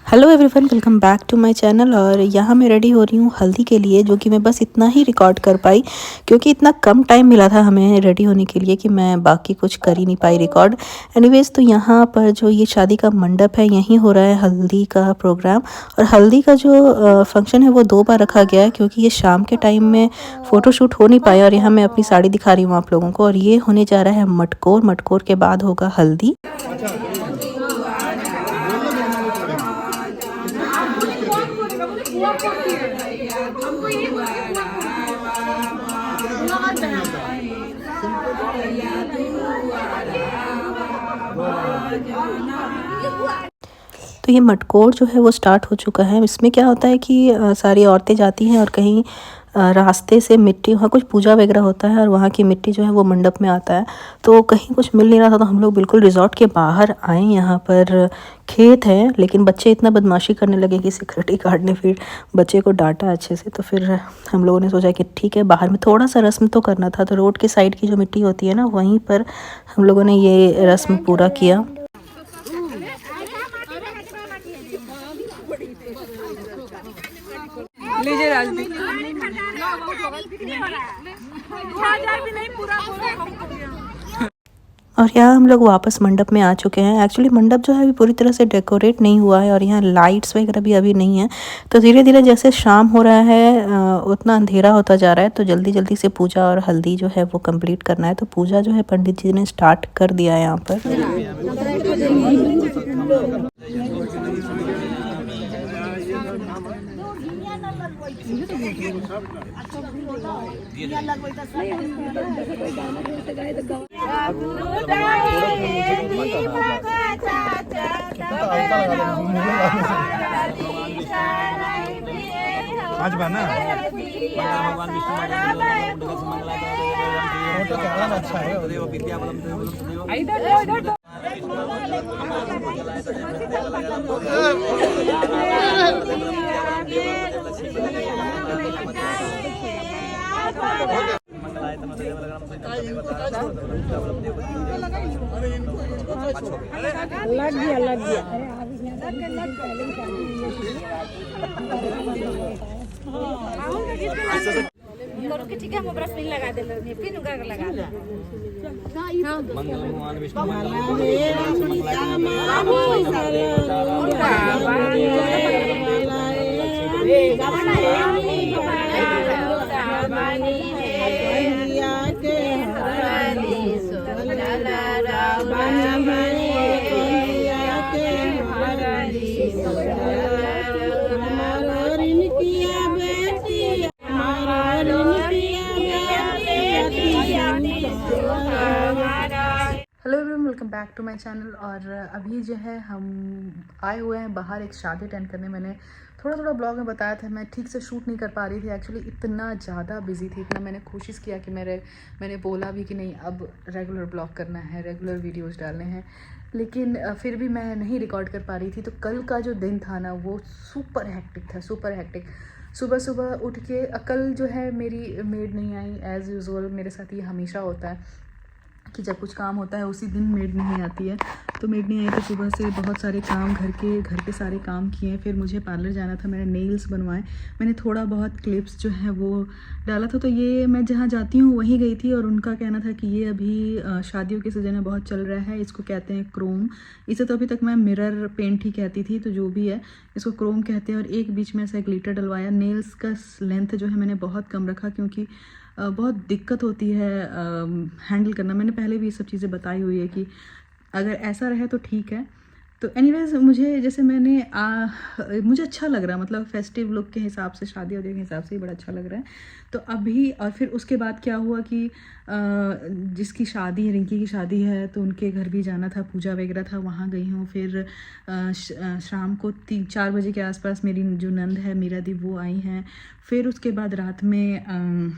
Hello everyone, welcome back to my channel. और यहाँ मैं रेडी हो रही हूँ हल्दी के लिए, जो कि मैं बस इतना ही रिकॉर्ड कर पाई क्योंकि इतना कम टाइम मिला था हमें रेडी होने के लिए कि मैं बाकी कुछ कर ही नहीं पाई रिकॉर्ड। एनीवेज, तो यहाँ पर जो ये शादी का मंडप है, यहीं हो रहा है हल्दी का प्रोग्राम। और हल्दी का जो फंक्शन है वो 2 बार रखा गया है क्योंकि ये शाम के टाइम में फ़ोटोशूट हो नहीं पाया। और यहाँ मैं अपनी साड़ी दिखा रही हूँ आप लोगों को। और ये होने जा रहा है मटकोर। मटकोर के बाद होगा हल्दी। तो ये मटकोर जो है वो स्टार्ट हो चुका है। इसमें क्या होता है कि सारी औरतें जाती हैं और कहीं रास्ते से मिट्टी, वहाँ कुछ पूजा वगैरह होता है और वहाँ की मिट्टी जो है वो मंडप में आता है। तो कहीं कुछ मिल नहीं रहा था तो हम लोग बिल्कुल रिजॉर्ट के बाहर आए। यहाँ पर खेत है, लेकिन बच्चे इतना बदमाशी करने लगे कि सिक्योरिटी गार्ड ने फिर बच्चे को डांटा अच्छे से। तो फिर हम लोगों ने सोचा कि ठीक है, बाहर में थोड़ा सा रस्म तो करना था। तो रोड के साइड की जो मिट्टी होती है ना, वहीं पर हम लोगों ने ये रस्म पूरा किया। लीजिए राजदीप। और यहाँ हम लोग वापस मंडप में आ चुके हैं। एक्चुअली मंडप जो है अभी पूरी तरह से डेकोरेट नहीं हुआ है और यहाँ लाइट्स वगैरह भी अभी नहीं है। तो धीरे धीरे जैसे शाम हो रहा है उतना अंधेरा होता जा रहा है। तो जल्दी जल्दी से पूजा और हल्दी जो है वो कंप्लीट करना है। तो पूजा जो है पंडित जी ने स्टार्ट कर दिया है यहाँ पर। आज बना भगवान विष्णु अच्छा है। लग गया ठीक है। हम ब्रश पिन लगा दे, पिन उनका लगा दे। मंगल भगवान Vishnu hello everyone, welcome back to my channel. और अभी जो है हम आए हुए हैं बाहर एक शादी अटेंड करने। मैंने थोड़ा थोड़ा ब्लॉग में बताया था, मैं ठीक से शूट नहीं कर पा रही थी। एक्चुअली इतना ज़्यादा बिजी थी, इतना मैंने कोशिश किया कि मैंने बोला भी कि नहीं, अब रेगुलर ब्लॉग करना है, रेगुलर वीडियोस डालने हैं, लेकिन फिर भी मैं नहीं रिकॉर्ड कर पा रही थी। तो कल का जो दिन था ना, वो सुपर हेक्टिक था, सुपर हेक्टिक। सुबह सुबह उठ के कल जो है मेरी मेड नहीं आई। एज़ यूजुअल मेरे साथ ये हमेशा होता है कि जब कुछ काम होता है उसी दिन मेड नहीं आती है। तो मेड नहीं आई तो सुबह से बहुत सारे काम, घर के सारे काम किए। फिर मुझे पार्लर जाना था, मैंने नेल्स बनवाए, मैंने थोड़ा बहुत क्लिप्स जो है वो डाला था। तो ये मैं जहाँ जाती हूँ वहीं गई थी और उनका कहना था कि ये अभी शादियों के सीजन में बहुत चल रहा है, इसको कहते हैं क्रोम। इसे तो अभी तक मैं मिरर पेंट ही कहती थी, तो जो भी है इसको क्रोम कहते हैं। और एक बीच में ऐसा ग्लिटर डलवाया। नेल्स का लेंथ जो है मैंने बहुत कम रखा क्योंकि बहुत दिक्कत होती है हैंडल करना। मैंने पहले भी ये सब चीज़ें बताई हुई है कि अगर ऐसा रहे तो ठीक है। तो एनीवेज, मुझे जैसे मुझे अच्छा लग रहा है, मतलब फेस्टिव लुक के हिसाब से, शादी वादी के हिसाब से ही बड़ा अच्छा लग रहा है। तो अभी और फिर उसके बाद क्या हुआ कि जिसकी शादी है, रिंकी की शादी है, तो उनके घर भी जाना था, पूजा वगैरह था, वहाँ गई हूँ। फिर शाम को 3-4 बजे के आसपास मेरी जो नंद है मीरा दी, वो आई हैं। फिर उसके बाद रात में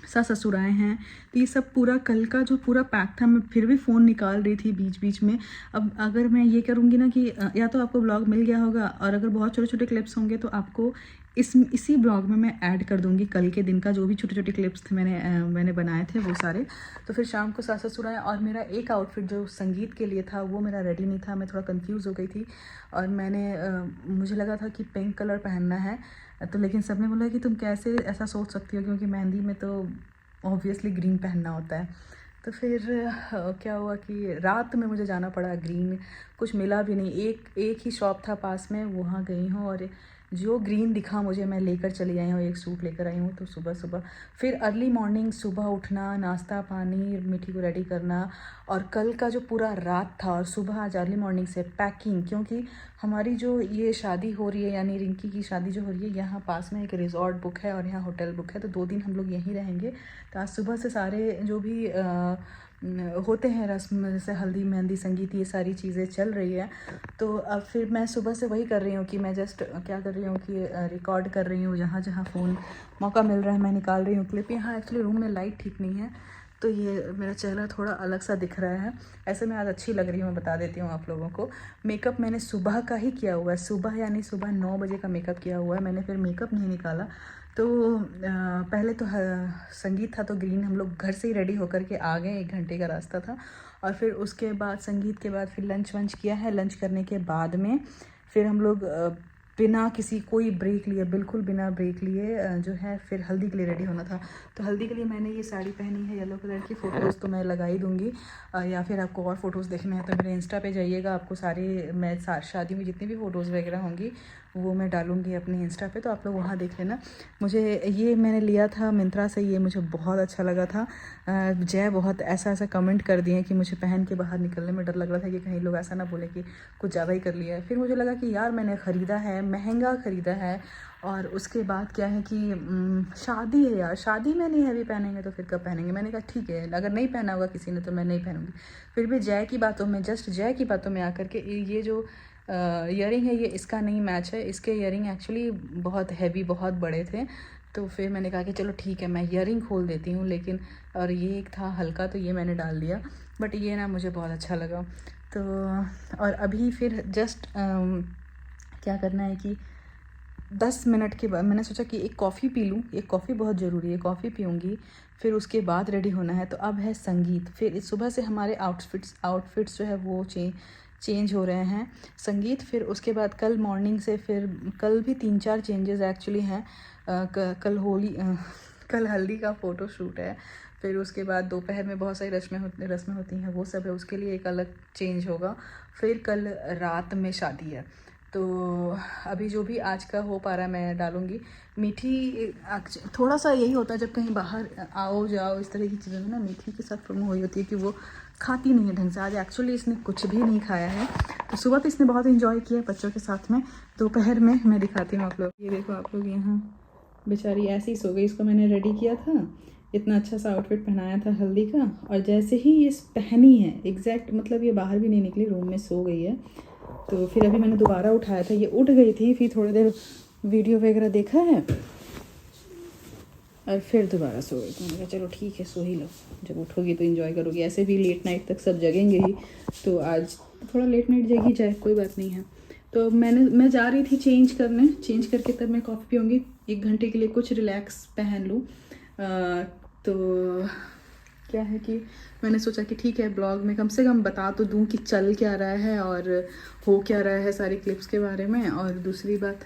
सास ससुर आए हैं, तो ये सब पूरा कल का जो पूरा पैक था, मैं फिर भी फ़ोन निकाल रही थी बीच बीच में। अब अगर मैं ये करूँगी ना कि या तो आपको ब्लॉग मिल गया होगा, और अगर बहुत छोटे छोटे क्लिप्स होंगे तो आपको इसी ब्लॉग में मैं ऐड कर दूँगी कल के दिन का जो भी छोटे छोटे क्लिप्स थे मैंने बनाए थे वो सारे। तो फिर शाम को सास ससुर आए, और मेरा एक आउटफिट जो संगीत के लिए था वो मेरा रेडी नहीं था, मैं थोड़ा कंफ्यूज हो गई थी, और मुझे लगा था कि पिंक कलर पहनना है, तो लेकिन सबने बोला कि तुम कैसे ऐसा सोच सकती हो, क्योंकि मेहंदी में तो ऑब्वियसली ग्रीन पहनना होता है। तो फिर क्या हुआ कि रात में मुझे जाना पड़ा, ग्रीन कुछ मिला भी नहीं, एक ही शॉप था पास में, वहाँ गई हूँ और जो ग्रीन दिखा मुझे मैं लेकर चली आई हूँ, एक सूट लेकर आई हूँ। तो सुबह सुबह फिर अर्ली मॉर्निंग सुबह उठना, नाश्ता पानी, मीठी को रेडी करना, और कल का जो पूरा रात था, और सुबह आज अर्ली मॉर्निंग से पैकिंग, क्योंकि हमारी जो ये शादी हो रही है, यानी रिंकी की शादी जो हो रही है, यहाँ पास में एक रिजॉर्ट बुक है और यहाँ होटल बुक है, तो 2 दिन हम लोग यहीं रहेंगे। तो आज सुबह से सारे जो भी होते हैं रस्म, जैसे हल्दी मेहंदी संगीत, ये सारी चीज़ें चल रही है। तो अब फिर मैं सुबह से वही कर रही हूँ कि मैं जस्ट क्या कर रही हूँ कि रिकॉर्ड कर रही हूँ, जहाँ जहाँ फ़ोन मौका मिल रहा है मैं निकाल रही हूँ क्लिप। यहाँ एक्चुअली रूम में लाइट ठीक नहीं है, तो ये मेरा चेहरा थोड़ा अलग सा दिख रहा है। ऐसे मैं आज अच्छी लग रही हूँ, मैं बता देती हूँ आप लोगों को। मेकअप मैंने सुबह का ही किया हुआ है, सुबह यानी सुबह 9 बजे का मेकअप किया हुआ है मैंने, फिर मेकअप नहीं निकाला। तो पहले तो संगीत था, तो ग्रीन हम लोग घर से ही रेडी होकर के आ गए, 1 घंटे का रास्ता था। और फिर उसके बाद संगीत के बाद फिर लंच वंच किया है। लंच करने के बाद में फिर हम लोग बिना किसी कोई ब्रेक लिए, बिल्कुल बिना ब्रेक लिए जो है फिर हल्दी के लिए रेडी होना था। तो हल्दी के लिए मैंने ये साड़ी पहनी है येलो कलर की, फ़ोटोज़ तो मैं लगा ही दूँगी, या फिर आपको और फ़ोटोज़ देखने हैं तो मेरे इंस्टा पे जाइएगा, आपको सारे मैं शादी में जितनी भी फ़ोटोज़ वगैरह होंगी वो मैं डालूँगी अपने इंस्टा पे, तो आप लोग वहाँ देख लेना। मुझे ये मैंने लिया था मिंत्रा से, ये मुझे बहुत अच्छा लगा था। जय बहुत ऐसा कमेंट कर दिए कि मुझे पहन के बाहर निकलने में डर लग रहा था कि कहीं लोग ऐसा ना बोले कि कुछ ज़्यादा ही कर लिया है। फिर मुझे लगा कि यार मैंने ख़रीदा है, महंगा ख़रीदा है, और उसके बाद क्या है कि शादी है यार, शादी में नहीं हैवी पहनेंगे तो फिर कब पहनेंगे। मैंने कहा ठीक है, अगर नहीं पहना होगा किसी ने तो मैं नहीं पहनूँगी। फिर भी जय की बातों में, जस्ट जय की बातों में आकर के ये जो ईयरिंग है ये इसका नहीं मैच है, इसके ईयरिंग एक्चुअली बहुत हैवी, बहुत बड़े थे। तो फिर मैंने कहा कि चलो ठीक है मैं ईयरिंग खोल देती हूँ, लेकिन और ये एक था हल्का तो ये मैंने डाल दिया, बट ये ना मुझे बहुत अच्छा लगा। तो और अभी फिर जस्ट क्या करना है कि 10 मिनट के बाद मैंने सोचा कि एक कॉफ़ी पी लूँ, एक कॉफ़ी बहुत ज़रूरी है, कॉफ़ी पीऊँगी, फिर उसके बाद रेडी होना है। तो अब है संगीत, फिर इस सुबह से हमारे आउटफिट्स जो है वो चेंज हो रहे हैं, संगीत। फिर उसके बाद कल मॉर्निंग से फिर कल भी 3-4 चेंजेस एक्चुअली हैं। कल हल्दी का फ़ोटो शूट है, फिर उसके बाद दोपहर में बहुत सारी रस्में होती हैं, वो सब है, उसके लिए एक अलग चेंज होगा। फिर कल रात में शादी है, तो अभी जो भी आज का हो पा रहा है मैं डालूँगी। मीठी थोड़ा सा यही होता है जब कहीं बाहर आओ जाओ इस तरह की चीज़ों में ना, मीठी के साथ प्रॉब्लम हुई होती है कि वो खाती नहीं है ढंग से। आज एक्चुअली इसने कुछ भी नहीं खाया है, तो सुबह तो इसने बहुत इन्जॉय किया बच्चों के साथ में। दोपहर में मैं दिखाती हूँ आप लोग, ये देखो आप लोग, यहाँ बेचारी ऐसे ही सो गई। इसको मैंने रेडी किया था, इतना अच्छा सा आउटफिट पहनाया था हल्दी का, और जैसे ही ये पहनी है एग्जैक्ट, मतलब ये बाहर भी नहीं निकली, रूम में सो गई है। तो फिर अभी मैंने दोबारा उठाया था, ये उठ गई थी, फिर थोड़ी देर वीडियो वगैरह देखा है और फिर दोबारा सो गई। तो मैंने कहा चलो ठीक है सो ही लो, जब उठोगी तो एंजॉय करोगी, ऐसे भी लेट नाइट तक सब जगेंगे ही, तो आज थोड़ा लेट नाइट जगी जाए, कोई बात नहीं है। तो मैं जा रही थी चेंज करके तब मैं कॉफ़ी पीऊँगी, 1 घंटे के लिए कुछ रिलैक्स पहन लूँ। तो क्या है कि मैंने सोचा कि ठीक है ब्लॉग में कम से कम बता तो दूँ कि चल क्या रहा है और हो क्या रहा है सारी क्लिप्स के बारे में, और दूसरी बात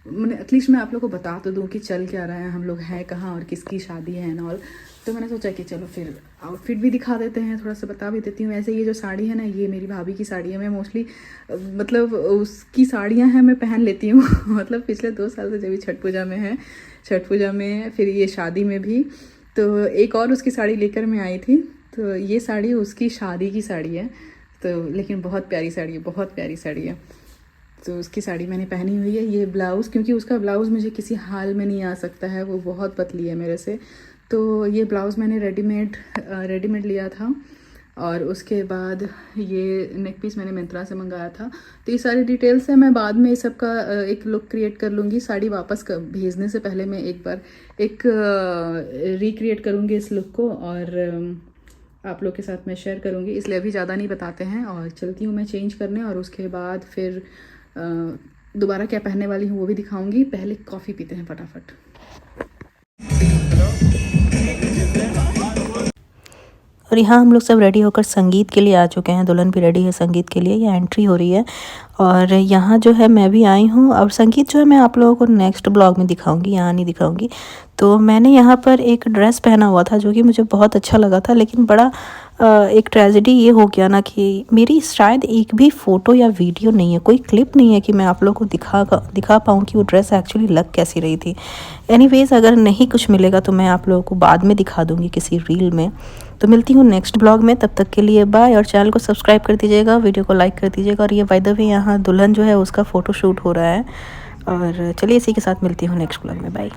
मैंने एटलीस्ट मैं आप लोग को बता तो दूँ कि चल क्या रहा है, हम लोग हैं कहाँ और किसकी शादी है एंड ऑल। तो मैंने सोचा कि चलो फिर आउटफिट भी दिखा देते हैं, थोड़ा सा बता भी देती हूँ। ऐसे ये जो साड़ी है ना, ये मेरी भाभी की साड़ी है, मैं मोस्टली मतलब उसकी साड़ियाँ हैं मैं पहन लेती हूँ मतलब पिछले 2 साल से, जब भी छठ पूजा में फिर ये शादी में भी, तो एक और उसकी साड़ी लेकर मैं आई थी। तो ये साड़ी उसकी शादी की साड़ी है, तो लेकिन बहुत प्यारी साड़ी है, तो उसकी साड़ी मैंने पहनी हुई है। ये ब्लाउज़, क्योंकि उसका ब्लाउज़ मुझे किसी हाल में नहीं आ सकता है, वो बहुत पतली है मेरे से, तो ये ब्लाउज़ मैंने रेडीमेड लिया था और उसके बाद ये नेक पीस मैंने मिंत्रा से मंगाया था। तो ये सारी डिटेल्स है, मैं बाद में इस सब का एक लुक क्रिएट कर लूँगी। साड़ी वापस भेजने से पहले मैं एक बार रिक्रिएट करूँगी इस लुक को और आप लोग के साथ मैं शेयर करूँगी, इसलिए अभी ज़्यादा नहीं बताते हैं। और चलती हूँ मैं चेंज करने और उसके बाद फिर दोबारा क्या पहनने वाली हूँ वो भी दिखाऊँगी। पहले कॉफ़ी पीते हैं फटाफट। और यहाँ हम लोग सब रेडी होकर संगीत के लिए आ चुके हैं। दुल्हन भी रेडी है संगीत के लिए, ये एंट्री हो रही है। और यहाँ जो है मैं भी आई हूँ। और संगीत जो है मैं आप लोगों को नेक्स्ट ब्लॉग में दिखाऊंगी, यहाँ नहीं दिखाऊंगी। तो मैंने यहाँ पर एक ड्रेस पहना हुआ था जो कि मुझे बहुत अच्छा लगा था, लेकिन बड़ा एक ट्रेजेडी ये हो गया ना कि मेरी शायद एक भी फ़ोटो या वीडियो नहीं है, कोई क्लिप नहीं है कि मैं आप लोगों को दिखा पाऊँ कि वो ड्रेस एक्चुअली लग कैसी रही थी। एनीवेज़ अगर नहीं कुछ मिलेगा तो मैं आप लोगों को बाद में दिखा दूँगी किसी रील में। तो मिलती हूँ नेक्स्ट ब्लॉग में, तब तक के लिए बाय। और चैनल को सब्सक्राइब कर दीजिएगा, वीडियो को लाइक कर दीजिएगा। और ये बाय द वे यहाँ दुल्हन जो है उसका फ़ोटो शूट हो रहा है। और चलिए इसी के साथ मिलती हूँ नेक्स्ट ब्लॉग में, बाय।